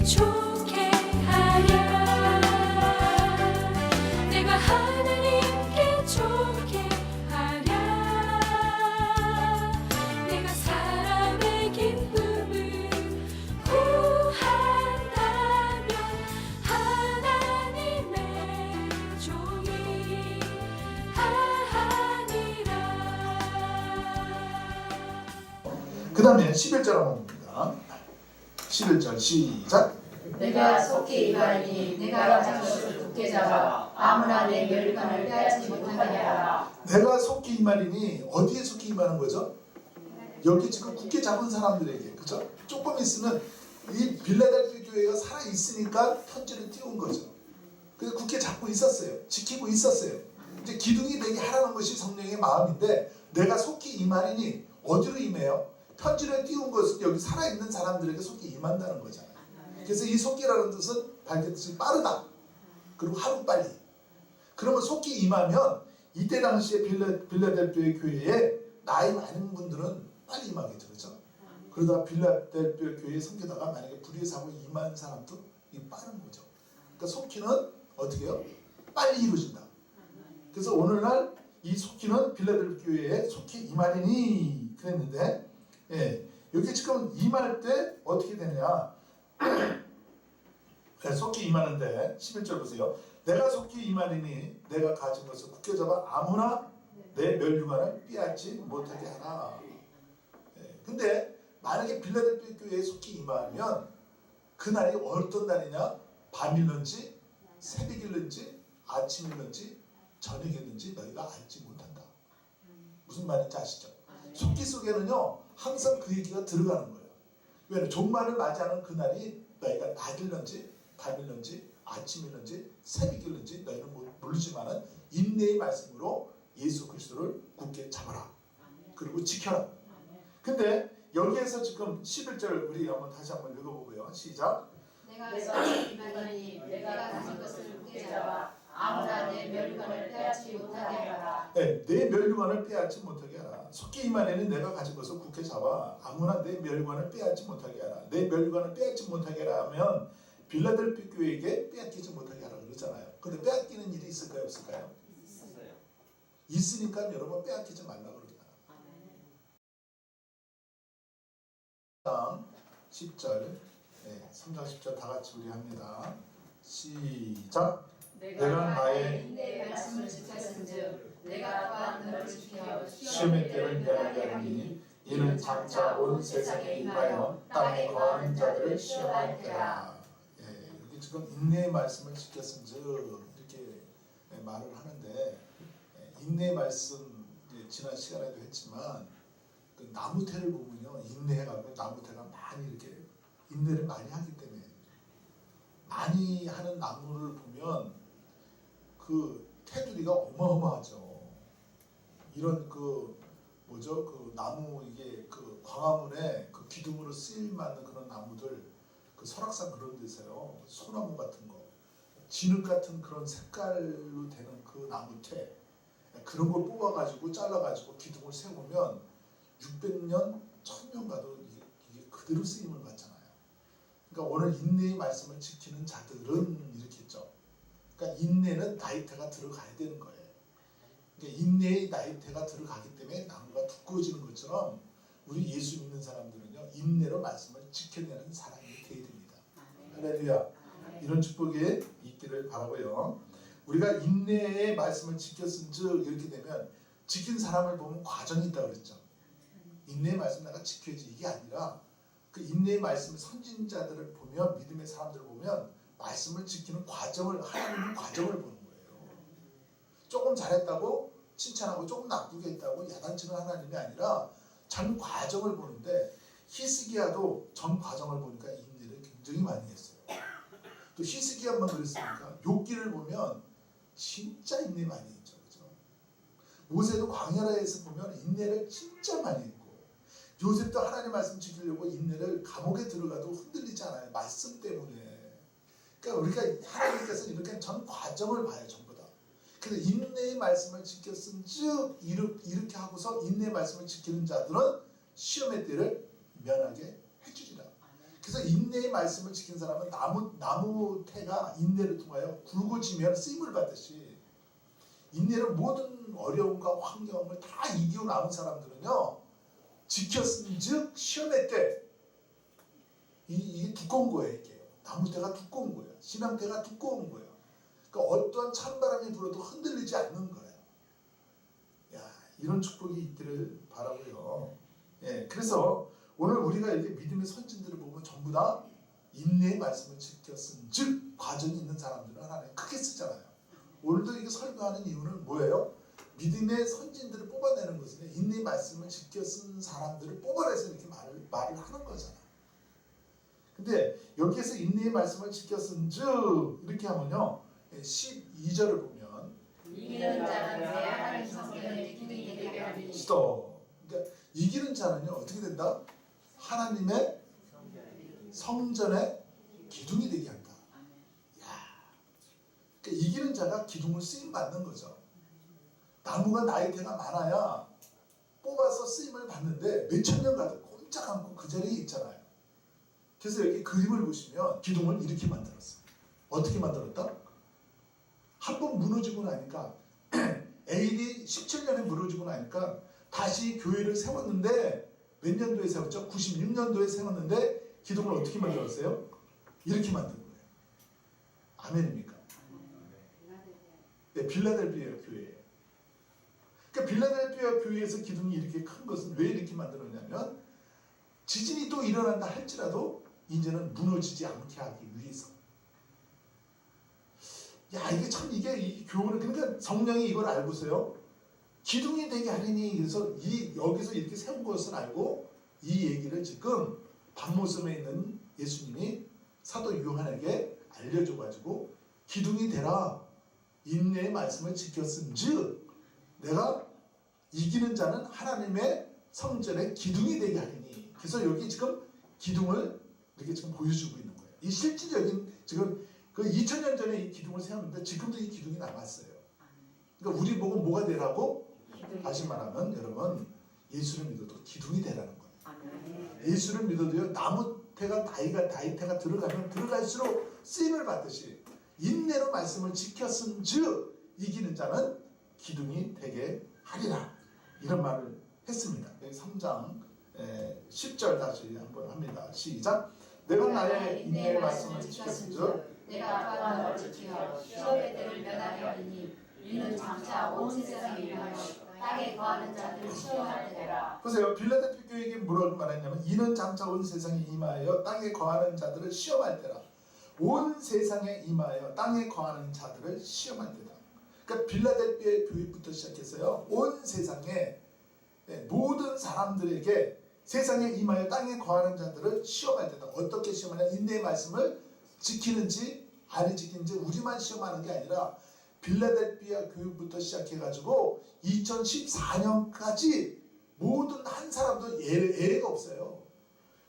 좋게 하랴. 내가 하나님께 좋게 하랴. 내가 사람의 기쁨을 구한다면 하나님의 종이 하니라. 그 다음에 11절 한번 봅니다. 11절 시작. 내가 속히 임하리니 내가 가진 것을 굳게 잡아 아무나 내 멸관을 빼앗지 못하게 하라. 내가 속히 임하리니 어디에 속히 임하는 거죠? 여기 지금 굳게 잡은 사람들에게, 그죠? 조금 있으면 이 빌라델피아 교회가 살아 있으니까 편지를 띄운 거죠. 그래서 굳게 잡고 있었어요. 지키고 있었어요. 이제 기둥이 되게 하라는 것이 성령의 마음인데, 내가 속히 임하리니 어디로 임해요? 편지를 띄운 것은 여기 살아있는 사람들에게 속히 임한다는 거잖아요. 그래서 이 속기라는 뜻은 밝혔듯이 빠르다. 그리고 하루빨리. 그러면 속히 임하면 이때 당시에 빌라델피아 교회에 나이 많은 분들은 빨리 임하게 되죠. 그러다 빌라델피아 교회에 섬기다가 만약에 불의의 사고에 임한 사람도 이 빠른 거죠. 그러니까 속기는 어떻게 해요? 빨리 이루어진다. 그래서 오늘날 이 속기는 빌라델피아 교회에 속히 임하리니 그랬는데, 예, 여기 지금 임할 때 어떻게 되냐? 속히 임하는데 11절 보세요. 내가 속히 임하리니 내가 가진 것을 굳게 잡아 아무나 내 멸류관을 빼앗지 못하게 하라. 예, 근데 만약에 빌라델피아 교회에 속히 임하면 그날이 어떤 날이냐? 밤일런지 새벽일런지 아침일런지 저녁일런지 너희가 알지 못한다. 무슨 말인지 아시죠? 속기 속에는요 항상 그 얘기가 들어가는 거예요. 왜냐하면 종말을 맞이하는 그날이 너희가 낮일런지 밤일런지 아침일런지 새벽일런지 너희는 모르지만은 인내의 말씀으로 예수 그리스도를 굳게 잡아라. 그리고 지켜라. 근데 여기에서 지금 11절 우리 한번 다시 한번 읽어보고요. 시작. 내가 속히 임하리니 내가 가진 것을 굳게 잡아 아무나 내 멸관을 빼앗지 못하게 하라. 네, 내 멸류관을 빼앗지 못하게 하라. 속히 임하리니 내가 가진 것을 굳게 잡아 아무나 내 멸류관을 빼앗지 못하게 하라. 내 멸류관을 빼앗지 못하게 하라 하면 빌라델피아 교회에게 빼앗기지 못하게 하라 그러잖아요. 근데 빼앗기는 일이 있을까요, 없을까요? 있었어요. 있으니까 여러분 빼앗기지 말라고 그러잖아요. 3장 10절, 네, 3장 10절 다 같이 우리 합니다. 시작. 내가 나의 인내의 말씀을 지켰은즉 내가 또한 너를 지켜 시험의 때를 면하게 하니 이는 장차 온 세상에 임하여 땅에 거하는 자들을 시험할 때라. 예, 여기 지금 인내의 말씀을 지켰은즉 이렇게 말을 하는데, 인내의 말씀 지난 시간에도 했지만 그 나무태를 보면요 인내해가지고 나무태가 많이 이렇게 인내를 많이 하기 때문에 많이 하는 나무를 보면 그 테두리가 어마어마하죠. 이런 그 뭐죠? 그 나무 이게 그 광화문에 그 기둥으로 쓰일 만한 그런 나무들, 그 설악산 그런 데서요 소나무 같은 거, 진흙 같은 그런 색깔로 되는 그 나무테 그런 걸 뽑아가지고 잘라가지고 기둥을 세우면 600년, 1000년 가도 이게 그대로 쓰임을 받잖아요. 그러니까 오늘 인내의 말씀을 지키는 자들은 이렇게 했죠. 그러니까 인내는 나이테가 들어가야 되는 거예요. 그러니까 인내의 나이테가 들어가기 때문에 나무가 두꺼워지는 것처럼 우리 예수 믿는 사람들은요 인내로 말씀을 지켜내는 사람이 되어야 됩니다. 할렐루야. 이런 축복이 있기를 바라고요. 우리가 인내의 말씀을 지켰은즉 이렇게 되면 지킨 사람을 보면 과정이 있다고 그랬죠. 인내의 말씀 내가 지켜야지 이게 아니라 그 인내의 말씀을 선진자들을 보면, 믿음의 사람들을 보면 말씀을 지키는 과정을, 하나님의 과정을 보는 거예요. 조금 잘했다고 칭찬하고 조금 나쁘게 했다고 야단치는 하나님이 아니라 전 과정을 보는데, 히스기야도 전 과정을 보니까 인내를 굉장히 많이 했어요. 또 히스기야만 그랬으니까 욥기를 보면 진짜 인내 많이 했죠. 그죠? 모세도 광야라에서 보면 인내를 진짜 많이 했고, 요셉도 하나님 말씀 지키려고 인내를 감옥에 들어가도 흔들리지 않아요. 말씀 때문에. 그러니까 우리가 하나님께서 이렇게 전 과정을 봐요. 전부 다. 그래서 인내의 말씀을 지켰은즉 이렇게 하고서 인내의 말씀을 지키는 자들은 시험의 때를 면하게 해주리라. 그래서 인내의 말씀을 지킨 사람은 나무 태가 인내를 통하여 굵어지면 쓰임을 받듯이 인내를 모든 어려움과 환경을 다 이기고 나온 사람들은요 지켰은즉 시험의 때 이게 두꺼운 거예요. 이게 나무 태가 두꺼운 거예요. 신앙 태가 두꺼운 거예요. 그러니까 어떠한 찬바람이 불어도 흔들리지 않는 거예요. 야, 이런 축복이 있기를 바라고요. 예, 그래서 오늘 우리가 이렇게 믿음의 선진들을 보면 전부 다 인내의 말씀을 지켰은 즉 과정이 있는 사람들은 하나님 크게 쓰잖아요. 오늘도 이게 설교하는 이유는 뭐예요? 믿음의 선진들을 뽑아내는 것은 인내의 말씀을 지켰은 사람들을 뽑아내서 이렇게 말을 하는 거잖아요. 근데 여기에서 인내의 말씀을 지켰은 즉 이렇게 하면요 12절을 보면 이기는 자는 내 하나님 성전의 기둥이 되게 하리니. 스톱. 그러니까 이기는 자는요 어떻게 된다? 하나님의 성전의 기둥이 되게 한다. 야, 그러니까 이기는 자가 기둥을 쓰임 받는 거죠. 나무가 나이테가 많아야 뽑아서 쓰임을 받는데 몇천 년 가도 꼼짝 않고 그 자리에 있잖아요. 그래서 여기 그림을 보시면 기둥을 이렇게 만들었어. 어떻게 만들었다? 한 번 무너지고 나니까 AD 17년에 무너지고 나니까 다시 교회를 세웠는데 몇 년도에 세웠죠? 96년도에 세웠는데 기둥을 어떻게 만들었어요? 이렇게 만든 거예요. 아멘입니까? 네, 빌라델피아 교회예요. 그러니까 빌라델피아 교회에서 기둥이 이렇게 큰 것은 왜 이렇게 만들었냐면 지진이 또 일어난다 할지라도 이제는 무너지지 않게 하기 위해서. 야, 이게 참 이 교훈을 그러니까 성령이 이걸 알고서요. 기둥이 되게 하리니 그래서 여기서 이렇게 세운 것을 알고 이 얘기를 지금 반모섬에 있는 예수님이 사도 요한에게 알려줘가지고 기둥이 되라 인내의 말씀을 지켰은즉 내가 이기는 자는 하나님의 성전의 기둥이 되게 하리니. 그래서 여기 지금 기둥을 이렇게 지금 보여주고 있는 거예요. 이 실질적인 지금 그 2000년 전에 이 기둥을 세웠는데 지금도 이 기둥이 남았어요. 그러니까 우리 보고 뭐가 되라고? 다시 말하면 여러분 예수를 믿어도 기둥이 되라는 거예요. 예수를 믿어도요 나무태가 나이태가 들어가면 들어갈수록 쓰임을 받듯이 인내로 말씀을 지켰은즉 이기는 자는 기둥이 되게 하리라 이런 말을 했습니다. 3장 10절 다시 한번 합니다. 시작. 내가 나의 인내의 말씀을 지켰은즉 내가 또한 너를 지켜 시험의 때를 면하게 하리니 이는 장차 온 세상에 임하여 땅에 거하는 자들을 시험할 때라. 보세요. 빌라델피아 교회에게 뭐라고 말했냐면 이는 장차 온 세상에 임하여 땅에 거하는 자들을 시험할 때라. 온 세상에 임하여 땅에 거하는 자들을 시험할 때다. 그러니까 빌라델피아 교회부터 시작해서요. 온 세상에 모든 사람들에게 세상에 임하여 땅에 거하는 자들을 시험할 때다. 어떻게 시험하냐? 인내의 말씀을 지키는지 안 지키는지 우리만 시험하는 게 아니라 빌라델피아 교회부터 시작해가지고 2014년까지 모든 한 사람도 예외가 없어요.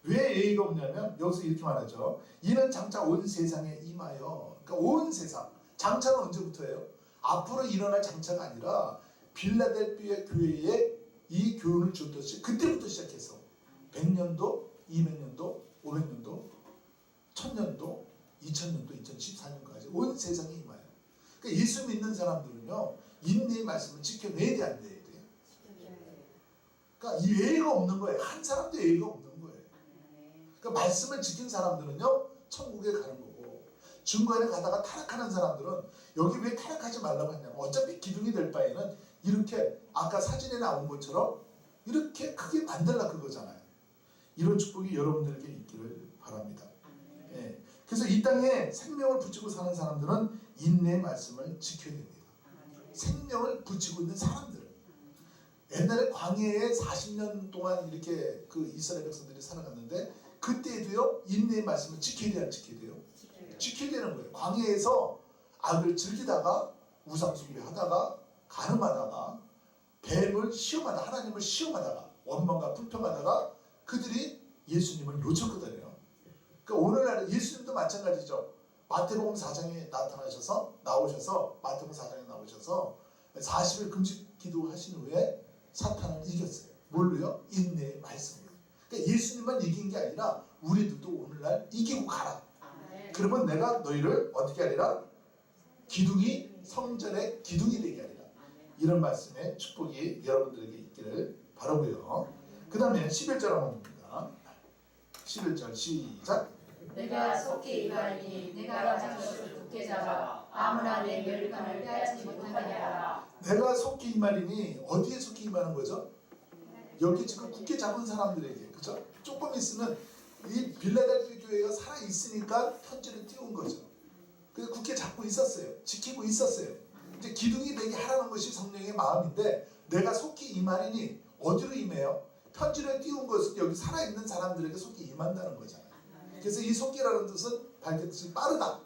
왜 예외가 없냐면 여기서 이렇게 말하죠. 이는 장차 온 세상에 임하여. 그러니까 온 세상. 장차는 언제부터예요? 앞으로 일어날 장차가 아니라 빌라델피아 교회에 이 교훈을 줬듯이 그때부터 시작해서 100년도, 200년도, 500년도, 1000년도, 2000년도, 2014년까지 온 세상에 임하여. 그러니까 예수 믿는 사람들은요 인내의 말씀을 지켜내야 돼, 안 돼야 돼요? 그러니까 이 예외가 없는 거예요. 한 사람도 예외가 없는 거예요. 그러니까 말씀을 지킨 사람들은요 천국에 가는 거고 중간에 가다가 타락하는 사람들은 여기 왜 타락하지 말라고 했냐면 어차피 기둥이 될 바에는 이렇게 아까 사진에 나온 것처럼 이렇게 크게 만들라 그거잖아요. 이런 축복이 여러분들에게 있기를 바랍니다. 예. 그래서 이 땅에 생명을 붙이고 사는 사람들은 인내의 말씀을 지켜야 됩니다. 생명을 붙이고 있는 사람들은 옛날에 광야에 40년 동안 이렇게 그 이스라엘 백성들이 살아갔는데 그때도요 인내의 말씀을 지켜야 돼요, 안 지켜야 돼요? 지켜야 되는 거예요. 광야에서 악을 즐기다가 우상숭배하다가 간음하다가 뱀을 시험하다 하나님을 시험하다가 원망과 불평하다가 그들이 예수님을 놓쳤거든요. 그러니까 오늘날 예수님도 마찬가지죠. 마태복음 4장에 나오셔서 마태복음 4장에 나오셔서 40일 금식 기도하신 후에 사탄을 이겼어요. 뭘로요? 인내의 말씀으로. 그러니까 예수님만 이긴 게 아니라 우리들도 오늘날 이기고 가라. 아멘. 그러면 내가 너희를 어떻게 하리라? 기둥이 성전의 기둥이 되게 하리라. 이런 말씀의 축복이 여러분들에게 있기를 바라고요. 그 다음에 11절 한번 봅니다. 11절 시작. 내가 속히 이가리니 내가 가진 것을 굳게 잡아 아무나 내 멸관을 빼앗지 못하게 하라. 내가 속히 임하리니 어디에 속히 임하는 거죠? 여기 지금 굳게 잡은 사람들에게, 그죠? 조금 있으면 이 빌라델피아 교회가 살아 있으니까 편지를 띄운 거죠. 그래서 굳게 잡고 있었어요. 지키고 있었어요. 이제 기둥이 되게 하라는 것이 성령의 마음인데 내가 속히 임하리니 어디로 임해요? 편지를 띄운 것은 여기 살아있는 사람들에게 속히 임한다는 거잖아요. 그래서 이 속기라는 뜻은 밝혔듯이 빠르다.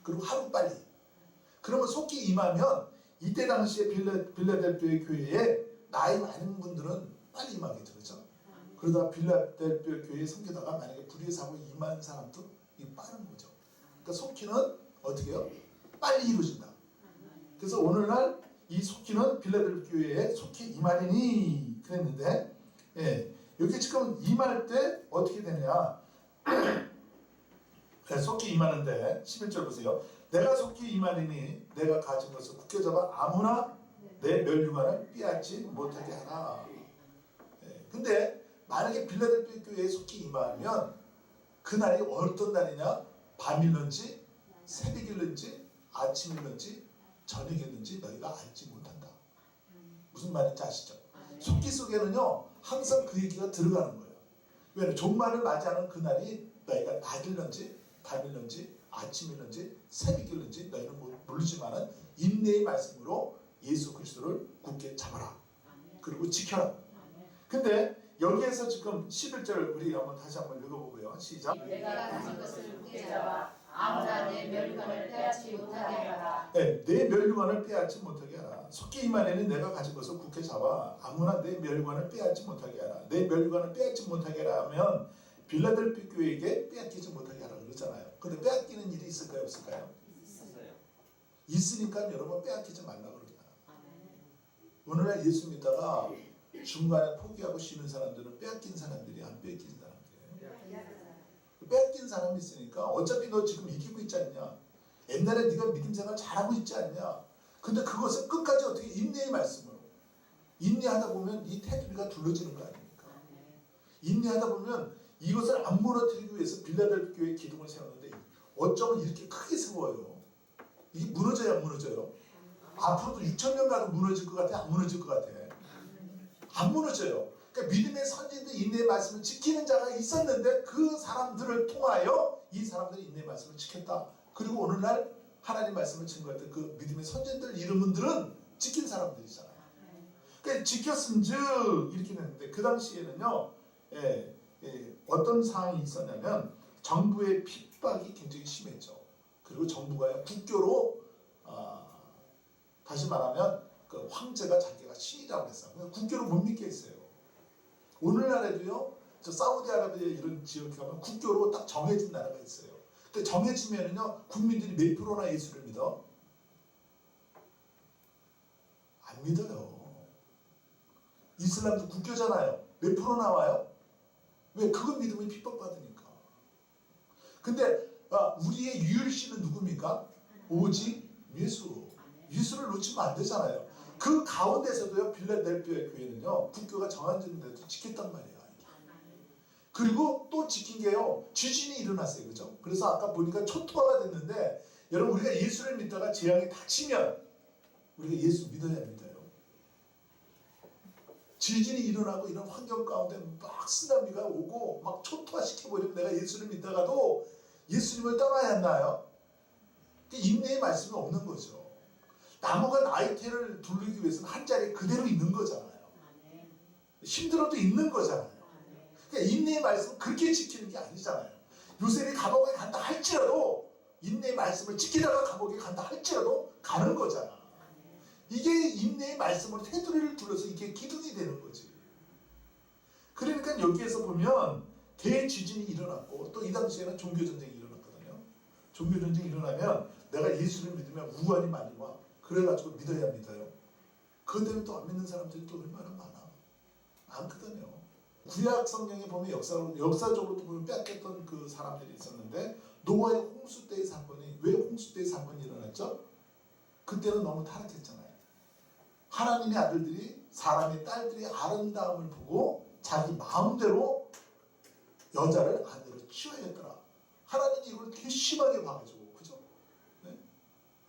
그리고 하루빨리. 그러면 속히 임하면 이때 당시에 빌라델피아 교회에 나이 많은 분들은 빨리 임하겠죠. 그렇죠? 그러다가 빌라델피아 교회에 섬기다가 만약에 불의의 사고에 임한 사람도 이 빠른 거죠. 그러니까 속기는 어떻게 해요? 빨리 이루어진다. 그래서 오늘날 이 속기는 빌라델피아 교회에 속히 임하리니 그랬는데 예, 여기 지금 임할 때 어떻게 되냐? 네, 속히 임하는데 11절 보세요. 내가 속히 임하리니 내가 가진 것을 굳게 잡아 아무나 내 멸류관을 빼앗지 못하게 하라. 예, 근데 만약에 빌라델피아 교회에 속히 임하면 그날이 어떤 날이냐? 밤일런지 새벽일런지 아침일런지 저녁일런지 너희가 알지 못한다. 무슨 말인지 아시죠? 속기 속에는요 항상 그 얘기가 들어가는 거예요. 왜냐하면 종말을 맞이하는 그날이 너희가 낮일런지 밤일런지 아침일런지 새벽일런지 너희는 모르지만은 인내의 말씀으로 예수 그리스도를 굳게 잡아라. 그리고 지켜라. 근데 여기에서 지금 11절 우리 한번 다시 한번 읽어보고요. 시작. 내가 가진 것을 굳게 잡아 아무나 내 멸관을 빼앗지 못하게 하라. 네, 내 멸류관을 빼앗지 못하게 하라. 속히 임하려니 내가 가진 것을 굳게 잡아 아무나 내 멸류관을 빼앗지 못하게 하라. 내 멸류관을 빼앗지 못하게 하라 하면 빌라델피아 교회에게 빼앗기지 못하게 하라 그러잖아요. 근데 빼앗기는 일이 있을까요? 없을까요? 있었어요. 있으니까 여러분 빼앗기지 말라 그럽니다. 오늘날 예수 믿다가 중간에 포기하고 쉬는 사람들은 빼앗긴 사람들이 안 빼앗긴 사람들이에요. 뺏긴 사람이 있으니까 어차피 너 지금 이기고 있지 않냐? 옛날에 네가 믿음 생활 잘하고 있지 않냐? 근데 그것을 끝까지 어떻게 인내의 말씀으로 인내하다 보면 이 테두리가 둘러지는 거 아닙니까? 인내하다 보면 이것을 안 무너뜨리기 위해서 빌라델피아 교회 기둥을 세웠는데 어쩌면 이렇게 크게 세워요. 이게 무너져야 안 무너져요? 앞으로도 6,000년 가도 무너질 것 같아? 안 무너질 것 같아? 안 무너져요. 그러니까 믿음의 선진들 인내의 말씀을 지키는 자가 있었는데 그 사람들을 통하여 이 사람들이 인내의 말씀을 지켰다. 그리고 오늘날 하나님 말씀을 증거할 때 그 믿음의 선진들 이름들은 지킨 사람들이잖아요. 그러니까 지켰음즉 이렇게 됐는데 그 당시에는요 어떤 상황이 있었냐면 정부의 핍박이 굉장히 심했죠. 그리고 정부가 국교로 다시 말하면 그 황제가 자기가 신이라고 했어요. 국교를 못 믿게 했어요. 오늘날에도요, 저 사우디아라비아 이런 지역에 가면 국교로 딱 정해진 나라가 있어요. 근데 정해지면은요, 국민들이 몇 프로나 예수를 믿어? 안 믿어요. 이슬람도 국교잖아요. 몇 프로 나와요? 왜? 그거 믿으면 핍박받으니까. 근데 우리의 유일신은 누굽니까? 오직 예수. 예수를 놓치면 안 되잖아요. 그 가운데서도요 빌라델피아 교회는요 국교가 정한되는데도 지켰단 말이에요. 그리고 또 지킨 게요 지진이 일어났어요. 그죠? 그래서 아까 보니까 초토화가 됐는데 여러분 우리가 예수를 믿다가 재앙이 닥치면 우리가 예수 믿어야 믿어요. 지진이 일어나고 이런 환경 가운데 막 쓰나미가 오고 막 초토화시켜버리면 내가 예수를 믿다가도 예수님을 떠나야 하나요? 인내의 말씀이 없는 거죠. 나무가 나이테를 두르기 위해서는 한 자리에 그대로 있는 거잖아요. 힘들어도 있는 거잖아요. 그러니까 인내의 말씀은 그렇게 지키는 게 아니잖아요. 요셉이 감옥에 간다 할지라도 인내의 말씀을 지키다가 감옥에 간다 할지라도 가는 거잖아. 이게 인내의 말씀으로 테두리를 둘러서 이게 기둥이 되는 거지. 그러니까 여기에서 보면 대지진이 일어났고 또 이 당시에는 종교전쟁이 일어났거든요. 종교전쟁이 일어나면 내가 예수를 믿으면 우환이 많이 와. 그래가지고 믿어야 믿어요. 그것 때문에 또 안 믿는 사람들이 또 얼마나 많아. 많거든요. 구약 성경에 보면 역사적으로 보면 뺏겼던 그 사람들이 있었는데 노아의 홍수 때의 사건이 왜 홍수 때의 사건이 일어났죠? 그때는 너무 타락했잖아요. 하나님의 아들들이 사람의 딸들이 아름다움을 보고 자기 마음대로 여자를 아내로 취하였더라. 하나님이 이걸 되게 심하게 봐가지고 그죠? 네?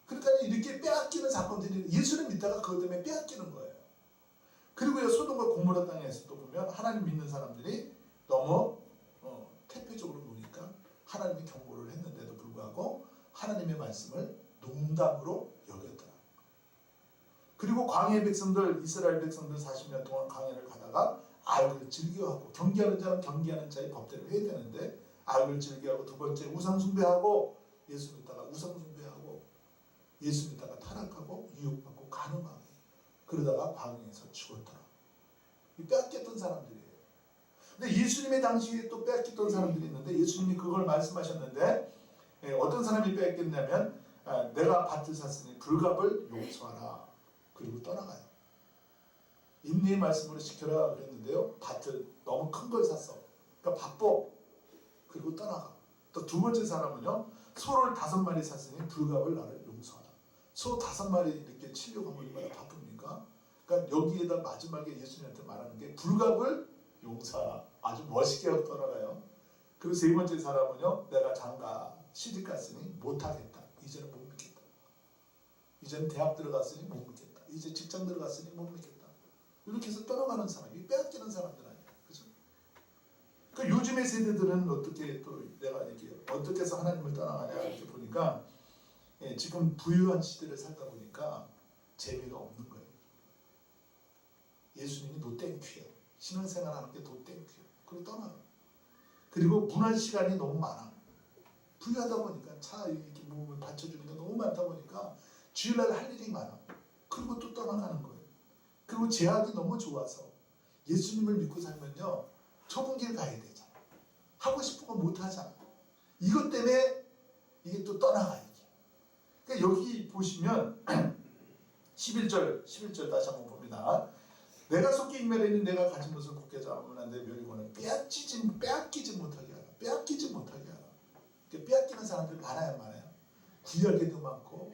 그러니까 이렇게 빼앗기는 사건들이 예수를 믿다가 그것 때문에 빼앗기는 거예요. 그리고 소돔과 고모라 땅에서도 보면 하나님 믿는 사람들이 너무 태폐적으로 노니까 하나님이 경고를 했는데도 불구하고 하나님의 말씀을 농담으로 여겼더라. 그리고 광야의 백성들, 이스라엘 백성들 40년 동안 광야를 가다가 악을 즐겨하고 경계하는 자는 경계하는 자의 법대로 해야 되는데 악을 즐겨하고 두 번째 우상 숭배하고 예수 믿다가 우상 숭배하고 예수 믿다가 타락하고 유혹받고 간음하고 그러다가 광야에서 죽었더라. 이 빼앗겼던 사람들이에요. 근데 예수님의 당시에 또 빼앗겼던 사람들이 있는데 예수님이 그걸 말씀하셨는데 어떤 사람이 빼앗겼냐면 내가 밭을 샀으니 불갑을 용서하라. 그리고 떠나가요. 인내의 말씀으로 지켜라 그랬는데요. 밭을 너무 큰 걸 샀어. 그러니까 바빠. 그리고 떠나가. 또 두 번째 사람은요. 소를 5마리 샀으니 불갑을 나를 용서하라. 소 5마리 이렇게 치려고 하면 얼마나 바쁩니까? 그러니까 여기에다 마지막에 예수님한테 말하는 게 불갑을 용서하라. 아주 멋있게 하고 떠나가요. 그리고 세 번째 사람은요. 내가 장가 시집 갔으니 못하겠다. 이제는 못 믿겠다. 이제는 대학 들어갔으니 못 믿겠다. 이제 직장 들어갔으니 못 믿겠다. 이렇게 해서 떠나가는 사람이 빼앗기는 사람들 아니에요. 그죠? 그 요즘의 세대들은 어떻게 또 내가 이렇게 어떻게 해서 하나님을 떠나가냐 이렇게 보니까 지금 부유한 시대를 살다 보니까 재미가 없는 거예요. 예수님이 노땡큐예요. 신앙생활하는 게 노땡큐예요. 그리고 떠나요. 그리고 문화 시간이 너무 많아. 부유하다 보니까 차 이렇게 뭐 받쳐주는 게 너무 많다 보니까 주일날 할 일이 많아. 그리고 또 떠나가는 거예요. 그리고 제약이 너무 좋아서 예수님을 믿고 살면요 좁은 길 가야 되잖아. 하고 싶은 거 못 하잖아. 이것 때문에 이게 또 떠나가 이게. 그러니까 여기 보시면 11절 다시 한번 봅니다. 내가 속히 인멸하니 내가 가진 것을 굳게 잡으면 안 돼. 멸이고는 빼앗기지 못하게 하라. 빼앗기지 못하게 하라. 그러니까 빼앗기는 사람들이 많아요. 구약에도 많고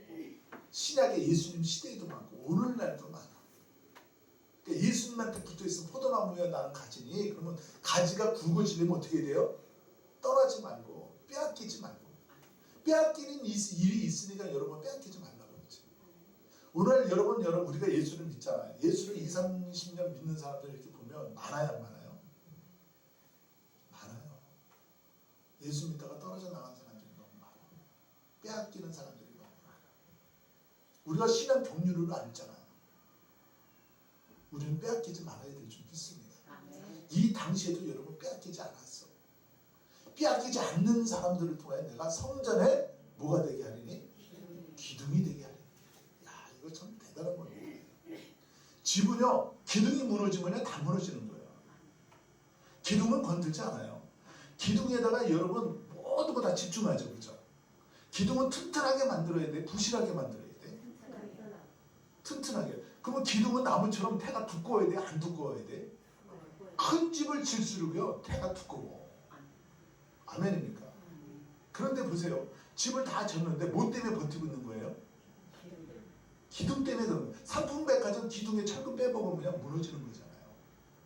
신약의 예수님 시대에도 많고 오늘날도 많아. 그러니까 예수님한테 붙어있으면 포도나무야 나는 가지니 그러면 가지가 굵어지려면 어떻게 돼요? 떠나지 말고 빼앗기지 말고 빼앗기는 일이 있으니까 여러분 빼앗기지 말라고 그러지. 오늘 여러분 우리가 예수를 믿잖아요. 예수를 20, 30년 믿는 사람들 이렇게 보면 많아요 안 많아요? 많아요. 예수 믿다가 떨어져 나간 사람들이 너무 많아. 빼앗기는 사람들이 너무 많아. 우리가 신앙 경륜을 알잖아요. 우리는 빼앗기지 말아야 될 줄 믿습니다. 이 당시에도 여러분 빼앗기지 않았어. 빼앗기지 않는 사람들을 통해 내가 성전에 뭐가 되게 하리니? 기둥이 되게 하리니. 야 이거 참 대단한 거예요. 집은요 기둥이 무너지면 다 무너지는 거예요. 기둥은 건들지 않아요. 기둥에다가 여러분 모든 거 다 집중하죠. 그죠? 기둥은 튼튼하게 만들어야 돼? 부실하게 만들어야 돼? 튼튼하게. 그러면 기둥은 나무처럼 태가 두꺼워야 돼? 안 두꺼워야 돼? 큰 집을 질수록요 태가 두꺼워. 아멘입니까? 그런데 보세요. 집을 다 졌는데 뭐 때문에 버티고 있는 거예요? 기둥 때문에 그런 거예요. 상품백화점 기둥에 철근 빼먹으면 그냥 무너지는 거잖아요.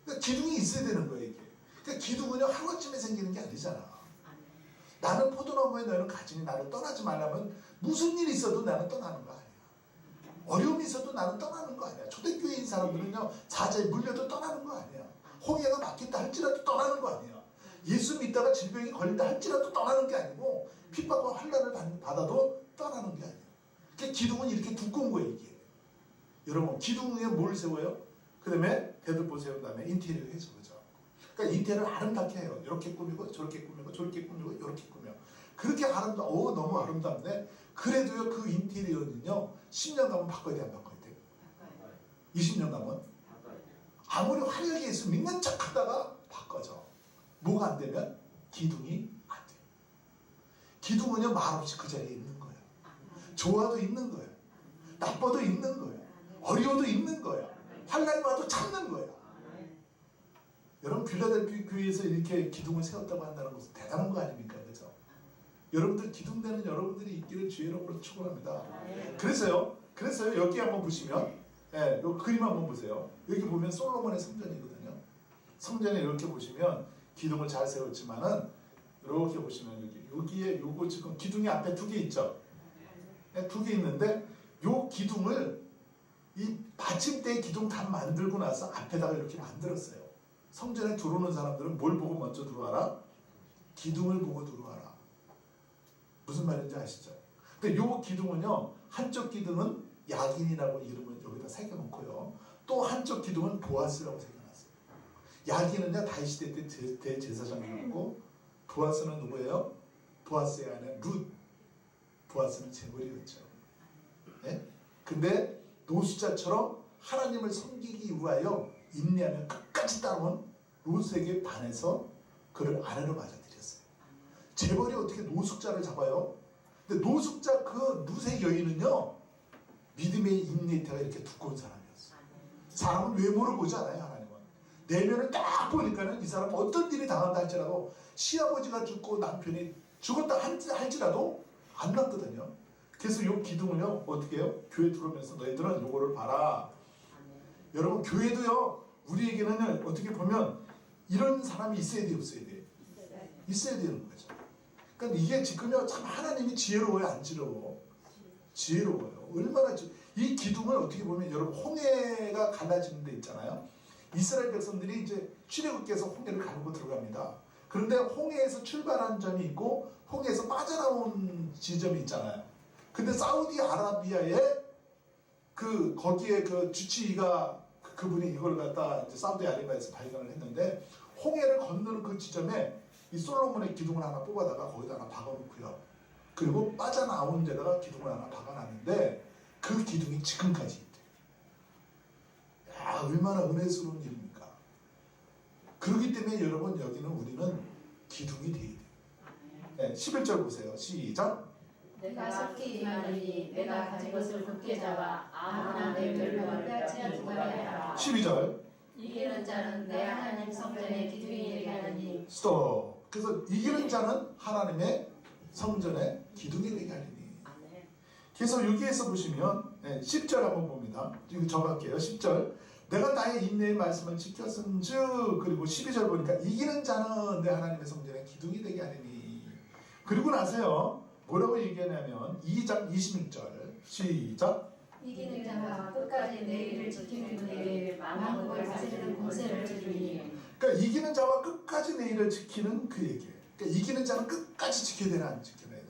그러니까 기둥이 있어야 되는 거예요 이게. 그러니까 기둥은요 하루아침에 생기는 게 아니잖아. 나는 포도나무에 너는 가지니 나를 떠나지 말라면 무슨 일이 있어도 나는 떠나는 거 아니야. 어려움이 있어도 나는 떠나는 거 아니야. 초대교회인 사람들은요 사자에 물려도 떠나는 거 아니야. 홍해가 막힌다 할지라도 떠나는 거 아니야. 예수 믿다가 질병이 걸린다 할지라도 떠나는 게 아니고 핍박과 환난을 받아도 떠나는 게 아니야. 그러니까 기둥은 이렇게 두꺼운 거예요 이게. 여러분 기둥 위에 뭘 세워요? 그 다음에 배들보 세운 다음에 인테리어 해서 그죠. 그러니까 인테리어를 아름답게 해요. 이렇게 꾸미고 저렇게 꾸미고 저렇게 꾸미고 이렇게 꾸며. 그렇게 너무 아름답네. 그래도요 그 인테리어는요 10년 가면 바꿔야 돼 안 바꿔야 돼? 20년 가면? 아무리 화려하게 해서 믿는 척 하다가 바꿔져. 뭐가 안 되면? 기둥이 안 돼. 기둥은요 말없이 그 자리에 있는 거예요. 좋아도 있는 거예요. 나빠도 있는 거예요. 어려워도 있는 거예요. 환난이 와도 참는 거예요. 여러분 빌라델피 교회에서 이렇게 기둥을 세웠다고 한다는 것은 대단한 거 아닙니까? 그죠? 여러분들 기둥되는 여러분들이 있기를 주의 이름으로 축원합니다. 그래서요 여기 한번 보시면 요 그림 한번 보세요. 여기 보면 솔로몬의 성전이거든요. 성전에 이렇게 보시면 기둥을 잘 세웠지만은 이렇게 보시면 여기에 요거 지금 기둥이 앞에 2개 있죠. 2개 있는데 요 기둥을 이 받침대 기둥 다 만들고 나서 앞에다가 이렇게 만들었어요. 성전에 들어오는 사람들은 뭘 보고 먼저 들어와라? 기둥을 보고 들어와라. 무슨 말인지 아시죠? 근데 요 기둥은요, 한쪽 기둥은 야긴이라고 이름을 여기다 새겨놓고요, 또 한쪽 기둥은 보아스라고 새겨놨어요. 야긴은요 다윗 시대 때 대제사장이었고, 보아스는 누구예요? 보아스의 아내 룻. 보아스는 재물이었죠. 네? 근데 노수자처럼 하나님을 섬기기 위하여 인내하며 끝까지 따라온 룻에게 반해서 그를 아내로 맞아들였어요. 재벌이 어떻게 노숙자를 잡아요? 근데 노숙자 그 룻의 여인은요, 믿음의 인내태가 이렇게 두꺼운 사람이었어요. 사람은 외모를 보지 않아요. 하나님은 내면을 딱 보니까는 이 사람은 어떤 일이 당한다 할지라도, 시아버지가 죽고 남편이 죽었다 할지라도 안 났거든요. 그래서 이 기둥을요 어떻게 해요? 교회 들어오면서 너희들은 요거를 봐라. 여러분 교회도요, 우리에게는 어떻게 보면 이런 사람이 있어야 돼요, 없어야 돼요? 있어야 되는 거죠. 그러니까 이게 지금요 참 하나님이 지혜로워요, 안 지혜로워? 지혜로워요. 얼마나 이 기둥을 어떻게 보면 여러분 홍해가 갈라지는 데 있잖아요. 이스라엘 백성들이 이제 출애굽께서 홍해를 가르고 들어갑니다. 그런데 홍해에서 출발한 점이 있고 홍해에서 빠져나온 지점이 있잖아요. 근데 사우디아라비아에 거기에 그 주치의가 그분이 이걸 갖다 이제 사우디아라비아에서 발견을 했는데, 홍해를 건너는 그 지점에 이 솔로몬의 기둥을 하나 뽑아다가 거기다 하나 박아놓고요. 그리고 빠져나온 데다가 기둥을 하나 박아놨는데 그 기둥이 지금까지 있대요. 야, 얼마나 은혜스러운 일입니까? 그렇기 때문에 여러분 여기는 우리는 기둥이 돼야 돼요. 네, 11절 보세요. 시작. 내가 속히 말하니 내가 가진 것을 굳게 잡아 아무나 내 멸류관을 빼앗지 않게 하라. 12절. 이기는 자는 내 하나님 성전의 기둥이 되게 하느니. 스톱. 그래서 이기는 자는 하나님의 성전의 기둥이 되게 하리니. 그래서 여기에서 보시면 10절 한번 봅니다. 지금 적을게요. 10절. 내가 나의 인내의 말씀을 지켰은즉, 그리고 12절 보니까 이기는 자는 내 하나님의 성전의 기둥이 되게 하리니. 그리고 나서요 뭐라고 얘기하냐면 2장 26절 시작. 이기는 자가 끝까지 내 일을 지키는 그에게 만국을 다스리는 권세를 주리니. 그러니까 이기는 자와 끝까지 내 일을 지키는 그에게. 그러니까 이기는 자는 끝까지 지켜야 되나 안 지켜야 돼요?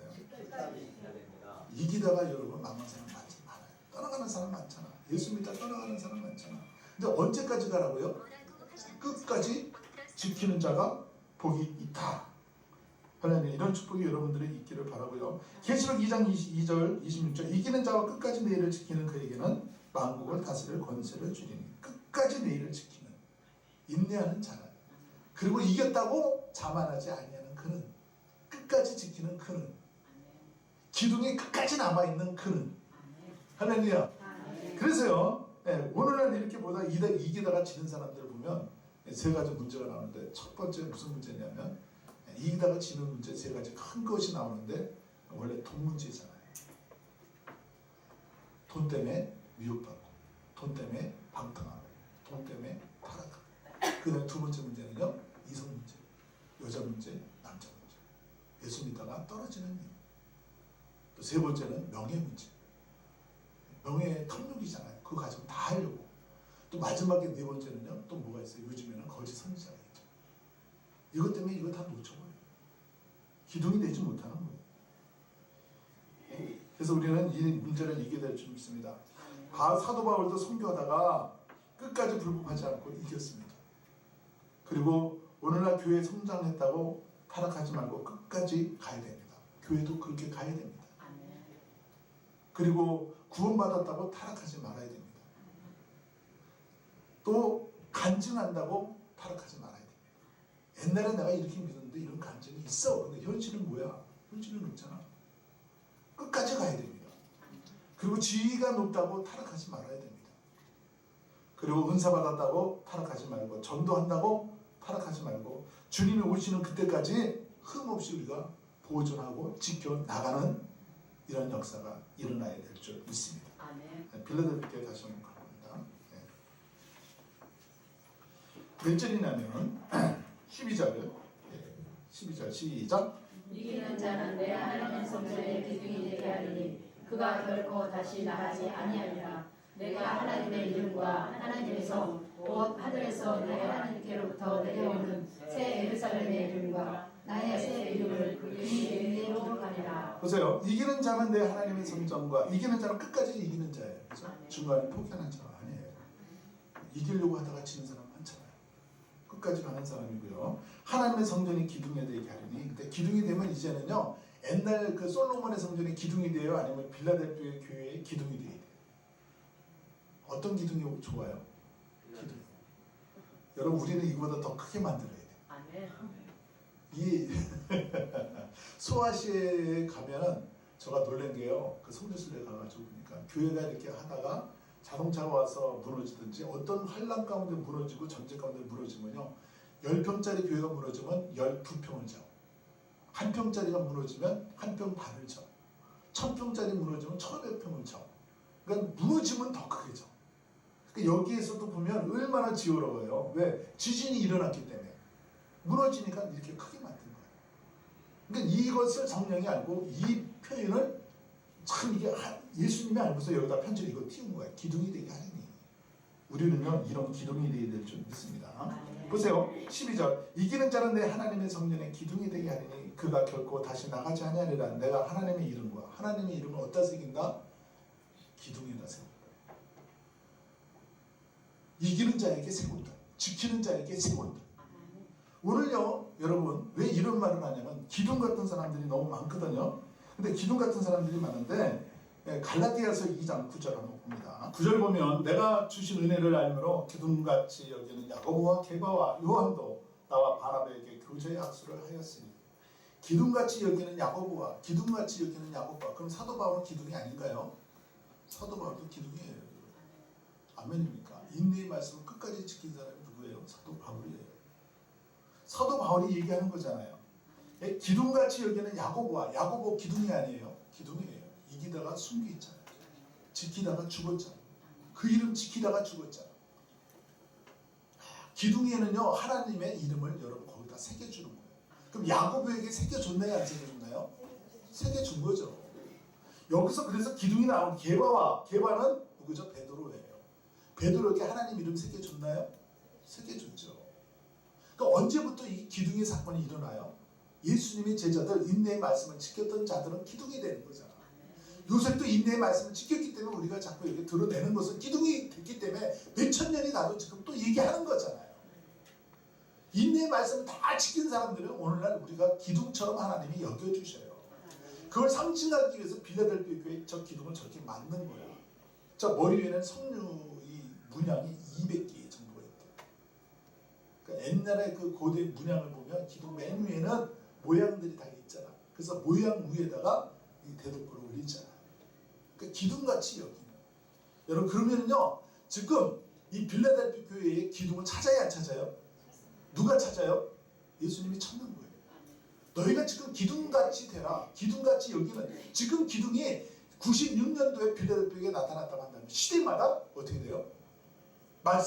이기다가 여러분 망한 사람 많아요. 떠나가는 사람 많잖아. 예수 믿다 떠나가는 사람 많잖아. 근데 언제까지 가라고요? 끝까지 지키는 자가 복이 있다. 하나님 이런 축복이 여러분들이 있기를 바라고요. 계시록 2장 22절 26절 이기는 자와 끝까지 내 일을 지키는 그에게는 만국을 다스릴 권세를 주리니. 끝까지 내 일을 지키는, 인내하는 자는, 그리고 이겼다고 자만하지 아니하는 그는, 끝까지 지키는 그는, 기둥이 끝까지 남아있는 그는. 할렐루야. 그래서요 오늘날 이렇게 보다 이기다가 지는 사람들을 보면 3가지 문제가 나오는데, 첫 번째 무슨 문제냐면 이기다가 지는 문제 3가지 큰 것이 나오는데, 원래 돈 문제잖아요. 돈 때문에 미혹받고, 돈 때문에 방탕하고, 돈 때문에 타락하고. 그 다음에 2번째 문제는요 이성 문제, 여자 문제, 남자 문제. 예수 믿다가 떨어지는 일. 또 3번째는 명예 문제. 명예 탐욕이잖아요. 그거 가지고 다 하려고. 또 마지막에 4번째는요 또 뭐가 있어요? 요즘에는 거짓 선지자가 있죠. 이것 때문에 이거 다 놓쳐버려요. 기둥이 되지 못하는 거예요. 그래서 우리는 이 문제를 이기게 될 줄 믿습니다. 사도 바울도 선교하다가 끝까지 불복하지 않고 이겼습니다. 그리고 오늘날 교회 성장했다고 타락하지 말고 끝까지 가야 됩니다. 교회도 그렇게 가야 됩니다. 그리고 구원받았다고 타락하지 말아야 됩니다. 또 간증한다고 타락하지 말아야 됩니다. 옛날에 내가 이렇게 믿었는데 이런 간증이 있어. 근데 현실은 뭐야? 현실은 없잖아. 끝까지 가야 됩니다. 그리고 지위가 높다고 타락하지 말아야 됩니다. 그리고 은사 받았다고 타락하지 말고, 전도한다고 하락하지 말고 주님이 오시는 그때까지 흠없이 우리가 보존하고 지켜나가는 이런 역사가 일어나야 될 줄 믿습니다. 아멘. 빌라델피아에 다시 한번 가봅니다. 몇 절이냐면 12절 12절 시작. 이기는 자는 내 하나님의 성전의 기둥이 되게 하리니 그가 결코 다시 나가지 아니하리라. 내가 하나님의 이름과 하나님의 성 곧 하늘에서 내 하나님께로부터 내려오는 새 예루살렘의 이름과 나의 새 이름을 그 이름으로 가리라. 보세요. 이기는 자는 내 하나님의 성전과 이기는 자는 끝까지 이기는 자예요. 그렇죠? 중간에 포기하는 자가 아니에요. 이기려고 하다가 지는 사람 많잖아요. 끝까지 가는 사람이고요. 하나님의 성전이 기둥이 되게 하리니 근데 기둥이 되면 이제는요. 옛날 그 솔로몬의 성전이 기둥이 돼요? 아니면 빌라델피아 교회의 기둥이 돼야 돼요? 어떤 기둥이 좋아요? 기둥. 여러분 우리는 이거보다 더 크게 만들어야 돼요. 아멘. 이 소아시아에 가면은 제가 놀란 게요. 그 성지순례 가가지고 보니까 교회가 이렇게 하다가 자동차가 와서 무너지든지 어떤 환란 가운데 무너지고 전쟁 가운데 무너지면요. 10평짜리 교회가 무너지면 12평을 져. 1평짜리가 무너지면 1평 반을 져. 1000평짜리 무너지면 1500평을 져. 그러니까 무너지면 더 크게 져. 그러니까 여기에서도 보면 얼마나 지어로워요. 왜? 지진이 일어났기 때문에. 무너지니까 이렇게 크게 만든 거예요. 그러니까 이것을 성령이 알고 이 표현을 참 이게 예수님이 알고서 여기다 편지를 이거 띄운 거예요. 기둥이 되게 하리니. 우리는요 이런 기둥이 되어야 될 줄 믿습니다. 보세요. 12절 이기는 자는 내 하나님의 성전에 기둥이 되게 하리니 그가 결코 다시 나가지 아니하리라. 내가 하나님의 이름과 하나님의 이름을 어디다 새긴다? 기둥에다 새긴다. 이기는 자에게 세운다. 지키는 자에게 세운다. 오늘요 여러분 왜 이런 말을 하냐면 기둥 같은 사람들이 너무 많거든요. 근데 기둥 같은 사람들이 많은데 갈라디아서 2장 9절 한번 봅니다. 9절 보면 내가 주신 은혜를 알므로 기둥같이 여기는 야고보와 게바와 요한도 나와 바나바에게 교제의 악수를 하였으니. 기둥같이 여기는 야고보와 기둥같이 여기는 야고보와. 그럼 사도 바울은 기둥이 아닌가요? 사도 바울도 기둥이에요. 아멘입니까? 인내의 말씀을 끝까지 지킨 사람이 누구예요? 사도 바울이에요. 사도 바울이 얘기하는 거잖아요. 기둥같이 여기는 야고보와 야고보 기둥이 아니에요. 기둥이에요. 이기다가 숨기있잖아요. 지키다가 죽었잖아요. 그 이름 지키다가 죽었잖아요. 기둥에는요 하나님의 이름을 여러분 거기다 새겨주는 거예요. 그럼 야고보에게 새겨줬나요? 안 새겨줬나요? 새겨준 거죠. 여기서 그래서 기둥이 나온 게바와 게바는 누구죠? 베드로예요. 베드로에게 하나님 이름 새겨줬나요? 새겨줬죠. 그러니까 언제부터 이 기둥의 사건이 일어나요? 예수님의 제자들 인내의 말씀을 지켰던 자들은 기둥이 되는 거잖아. 요셉도 인내의 말씀을 지켰기 때문에 우리가 자꾸 여기 드러내는 것은 기둥이 됐기 때문에 몇천 년이 나도 지금 또 얘기하는 거잖아요. 인내의 말씀을 다 지킨 사람들은 오늘날 우리가 기둥처럼 하나님이 여겨주셔요. 그걸 상징하기 위해서 빌라델피아 교회 저 기둥을 저렇게 만든 거야. 저 머리 위에는 석류의 문양이 200개 정도가 있대요. 그러니까 옛날에 그 고대 문양을 보면 기둥 맨 위에는 모양들이 다 있잖아. 그래서 모양 위에다가 이 대덕구를 올리잖아. 그러니까 기둥같이 여기는. 여러분 그러면요 지금 이 빌라델피아 교회의 기둥을 찾아야 안 찾아요? 누가 찾아요? 예수님이 찾는 거예요. 너희가 지금 기둥같이 되라. 기둥같이 여기는. 지금 기둥이 96년도에 빌라델피아에 나타났다고 한다면 시대마다 어떻게 돼요?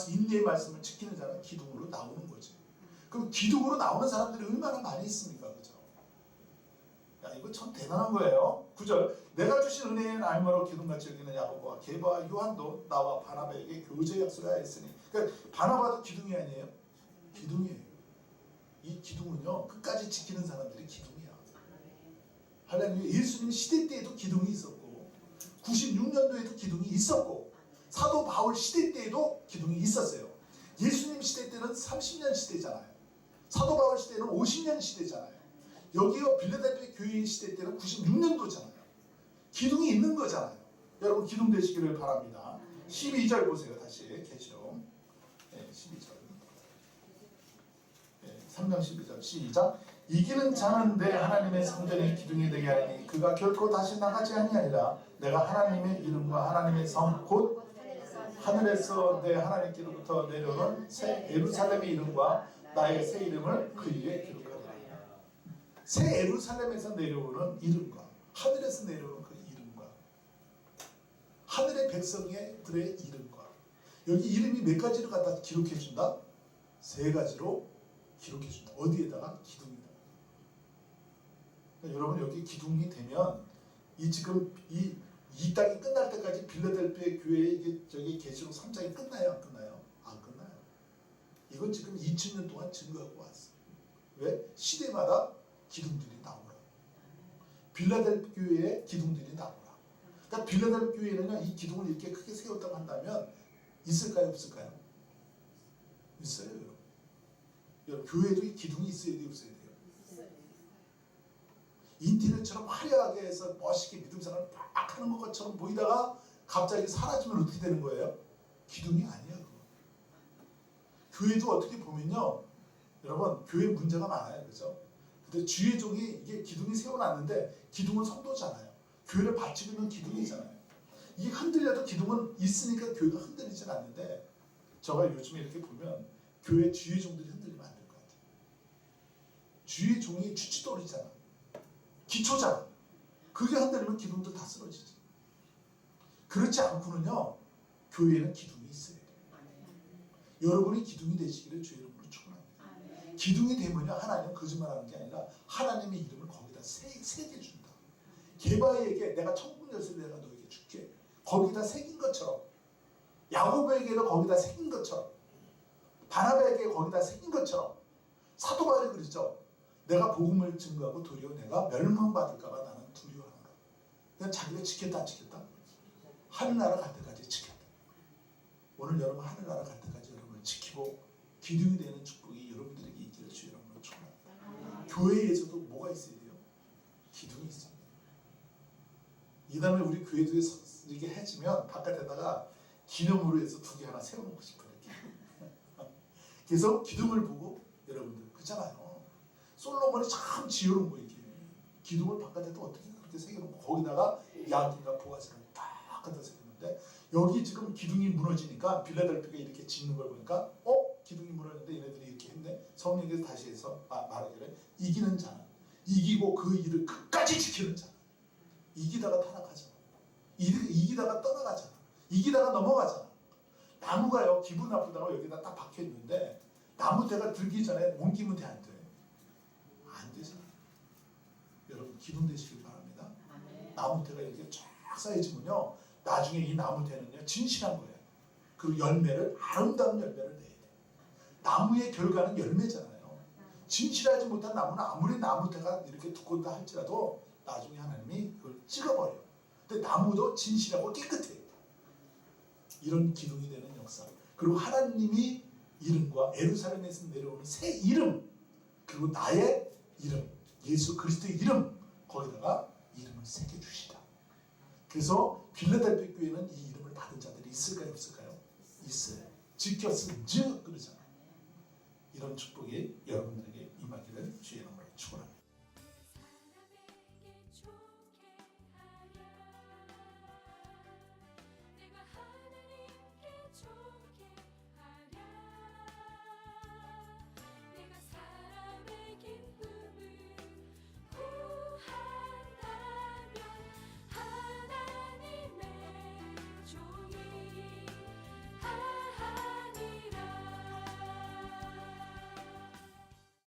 인내의 말씀을 지키는 자는 기둥으로 나오는 거지. 그럼 기둥으로 나오는 사람들이 얼마나 많이 있습니까? 그죠? 야, 이거 참 대단한 거예요. 9절 내가 주신 은혜는 알므로 기둥같이 여기는 야고보와 게바와 요한도 나와 바나바에게 교제 약속을 하였으니. 그러니까 바나바도 기둥이 아니에요? 기둥이에요. 이 기둥은요 끝까지 지키는 사람들이 기둥이야. 할렐루야. 예수님 시대 때에도 기둥이 있었고 96년도에도 기둥이 있었고 사도 바울 시대 때에도 기둥이 있었어요. 예수님 시대 때는 30년 시대잖아요. 사도 바울 시대는 50년 시대잖아요. 여기요 빌라델피아 교회 시대 때는 96년도잖아요. 기둥이 있는 거잖아요. 여러분 기둥 되시기를 바랍니다. 12절 보세요. 다시 계시죠. 12절 3장 12절 시작. 이기는 자는 내 하나님의 성전의 기둥이 되게 하리니 그가 결코 다시 나가지 아니하리라. 내가 하나님의 이름과 하나님의 성 곧 하늘에서 내 하나님께로부터 내려오는 새 예루살렘의 이름과 나의 새 이름을 그 위에 기록하리라. 새 예루살렘에서 내려오는 이름과 하늘에서 내려오는 그 이름과 하늘의 백성들의 이름과 여기 이름이 몇 가지를 갖다 기록해 준다? 세 가지로 기록해 준다. 어디에다가? 기둥이다. 그러니까 여러분 여기 기둥이 되면 지금 이 땅이 끝날 때까지 빌라델피아 교회의 이게 저기 계시록 3장이 끝나요? 안 끝나요? 안 끝나요. 이건 지금 2000년 동안 증거하고 왔어. 왜? 시대마다 기둥들이 나오라. 빌라델피아 교회의 기둥들이 나오라. 그러니까 빌라델피아 교회는 이 기둥을 이렇게 크게 세웠다고 한다면 있을까요? 없을까요? 있어요. 여러분 교회도 이 기둥이 있어야 돼요? 없어야 돼요? 인터넷처럼 화려하게 해서 멋있게 믿음 생활을 막 하는 것처럼 보이다가 갑자기 사라지면 어떻게 되는 거예요? 기둥이 아니에요. 그거. 교회도 어떻게 보면요. 여러분 교회 문제가 많아요. 그죠? 근데 주의 종이 이게 기둥이 세워놨는데 기둥은 성도잖아요. 교회를 바치고 있는 기둥이잖아요. 이게 흔들려도 기둥은 있으니까 교회가 흔들리진 않는데 제가 요즘에 이렇게 보면 교회 주의 종들이 흔들리면 안 될 것 같아요. 주의 종이 주치돌이잖아. 기초잖아. 그게 흔들리면 기둥도 다 쓰러지지. 그렇지 않고는요. 교회에는 기둥이 있어야 돼요. 여러분이 기둥이 되시기를 주의 이름으로 축원합니다. 기둥이 되면요. 하나님은 거짓말하는 게 아니라 하나님의 이름을 거기다 새겨준다. 게바에게 내가 천국 열쇠를 내가 너에게 줄게. 거기다 새긴 것처럼 야고보에게도 거기다 새긴 것처럼 바나바에게 거기다 새긴 것처럼 사도 바울이 그랬죠. 내가 복음을 증거하고 도리어 내가 멸망받을까봐 나는 두려워하노라. 그냥 자기가 지켰다 안 지켰다? 하늘나라 갈 때까지 지켰다. 오늘 여러분 하늘나라 갈 때까지 여러분을 지키고 기둥이 되는 축복이 여러분들에게 있기를 주 여러분을 축원합니다. 교회에서도 뭐가 있어야 돼요? 기둥이 있어야 돼요. 이 다음에 우리 교회도 이렇게 해지면 바깥에다가 기념으로 해서 두 개 하나 세워놓고 싶어요. 이렇게. 그래서 기둥을 보고 여러분들 그렇잖아요. 솔로몬이 참 지혜로운 거 이게 기둥을 바깥에도 어떻게 그렇게 새겨놓고 거기다가 야긴과 보아스를 딱 갖다 새겼는데 여기 지금 기둥이 무너지니까 빌라델피아가 이렇게 짓는 걸 보니까 기둥이 무너졌는데 얘네들이 이렇게 했네. 성령께서 다시 해서 말하기를 이기는 자는 이기고 그 일을 끝까지 지키는 자는 이기다가 타락하잖아. 이기다가 떠나가잖아. 이기다가 넘어가잖아. 나무가요 기분 나쁘다고 여기다 딱 박혀있는데 나무대가 들기 전에 옮기면 돼 안 돼? 안 되잖아. 여러분 기둥 되시길 바랍니다. 나무대가 이렇게 쫙 쌓여지면요 나중에 이 나무대는요 진실한 거예요. 그리고 열매를 아름다운 열매를 내야 돼. 나무의 결과는 열매잖아요. 진실하지 못한 나무는 아무리 나무대가 이렇게 두껍다 할지라도 나중에 하나님이 그걸 찍어버려요. 근데 나무도 진실하고 깨끗해요. 이런 기둥이 되는 역사. 그리고 하나님이 이름과 예루살렘에서 내려오는 새 이름 그리고 나의 이름 예수 그리스도의 이름 거기다가 이름을 새겨주시다. 그래서 빌라델피아 교회는 이 이름을 받은 자들이 있을까요? 없을까요? 있어요. 지켰은즉 그러잖아요. 이런 축복이 여러분들에게 임하기를 주의